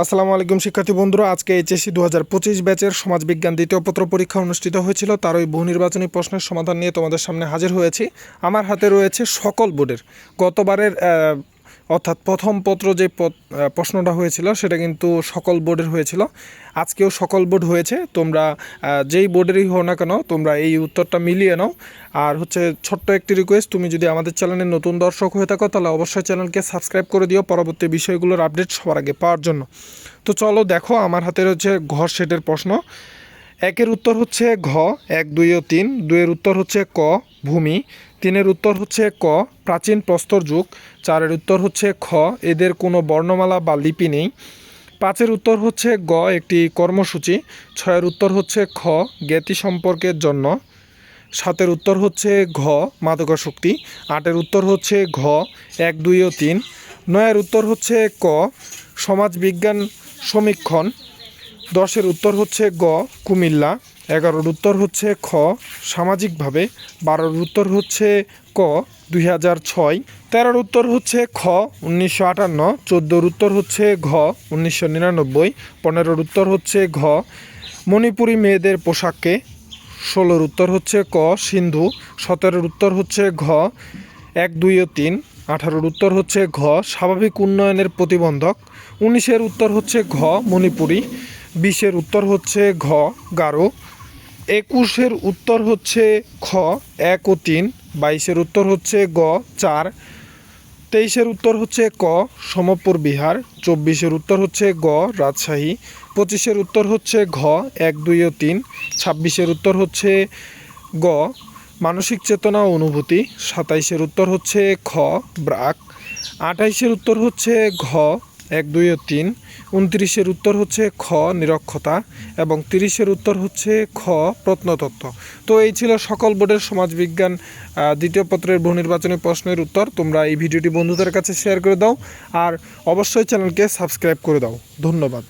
আসসালামু আলাইকুম শিক্ষার্থী বন্ধুরা, আজকে এইচএসসি 2025 ব্যাচের সমাজবিজ্ঞান দ্বিতীয় পত্র পরীক্ষা অনুষ্ঠিত হয়েছিল। তার ওই বহু নির্বাচনী প্রশ্নের সমাধান নিয়ে তোমাদের সামনে হাজির হয়েছি। আমার হাতে রয়েছে সকল বোর্ডের গতবারের অর্থাৎ প্রথম পত্র যে প্রশ্নটা হয়েছিল সেটা কিন্তু সকল বোর্ডের হয়েছিল। আজকেও সকল বোর্ড হয়েছে। তোমরা যেই বোর্ডেরই হও না কেন তোমরা এই উত্তরটা মিলিয়ে নাও। আর ছোট্ট একটি রিকোয়েস্ট, তুমি যদি আমাদের চ্যানেলের নতুন দর্শক হয়ে থাকো তাহলে অবশ্যই চ্যানেলকে সাবস্ক্রাইব করে দিও পরবর্তী বিষয়গুলোর আপডেট সবার আগে পাওয়ার জন্য। তো চলো দেখো, আমার হাতে রয়েছে ঘ সেটের প্রশ্ন। একের উত্তর হচ্ছে ঘ, 1, 2 ও 3। 2-এর উত্তর হচ্ছে ক, ভূমি। 3-এর উত্তর হচ্ছে ক, প্রাচীন প্রস্তর যুগ। 4-এর উত্তর হচ্ছে খ, এদের কোনো বর্ণমালা বা লিপি নেই। 5-এর উত্তর হচ্ছে গ, একটি কর্মসূচি। 6-এর উত্তর হচ্ছে খ, জ্ঞাতি সম্পর্কের জন্য। 7-এর উত্তর হচ্ছে ঘ, মাদকাসক্তি। 8-এর উত্তর হচ্ছে ঘ, 1, 2 ও 3। 9-এর উত্তর হচ্ছে ক, সমাজবিজ্ঞান সমীক্ষণ। 10-এর উত্তর হচ্ছে গ, কুমিল্লা। 11-এর উত্তর হচ্ছে খ, সামাজিকভাবে। 12-এর উত্তর হচ্ছে ক, 2006। 13-এর উত্তর হচ্ছে খ, 1958। 14-এর উত্তর হচ্ছে ঘ, 1999। 15-এর উত্তর হচ্ছে ঘ, মণিপুরী মেয়েদের পোশাককে। 16-এর উত্তর হচ্ছে ক, সিন্ধু। 17-এর উত্তর হচ্ছে ঘ, 1, 2 ও 3। 18-এর উত্তর হচ্ছে ঘ, স্বাভাবিক উন্নয়নের প্রতিবন্ধক। 19-এর উত্তর হচ্ছে ঘ, মণিপুরী। 20-এর উত্তর হচ্ছে ঘ, গারো। 21-এর উত্তর হচ্ছে খ, 1 ও 3। 22-এর উত্তর হচ্ছে গ, 4। 23-এর উত্তর হচ্ছে ক, সোমপুর বিহার। 24-এর উত্তর হচ্ছে গ, রাজশাহী। 25-এর উত্তর হচ্ছে ঘ, 1, 2 ও 3। 26-এর উত্তর হচ্ছে গ, মানসিক চেতনা ও অনুভূতি। 27-এর উত্তর হচ্ছে খ, ব্রাক। 28-এর উত্তর হচ্ছে ঘ, 1, 2 ও 3। 29-এর উত্তর হচ্ছে খ, নিরক্ষতা। এবং 30-এর উত্তর হচ্ছে খ, প্রত্নতত্ত্ব। তো এই ছিল সকল বোর্ডের সমাজবিজ্ঞান দ্বিতীয় পত্রের বহু নির্বাচনী প্রশ্নের উত্তর। তোমরা এই ভিডিওটি বন্ধুদের কাছে শেয়ার করে দাও আর অবশ্যই চ্যানেলকে সাবস্ক্রাইব করে দাও। ধন্যবাদ।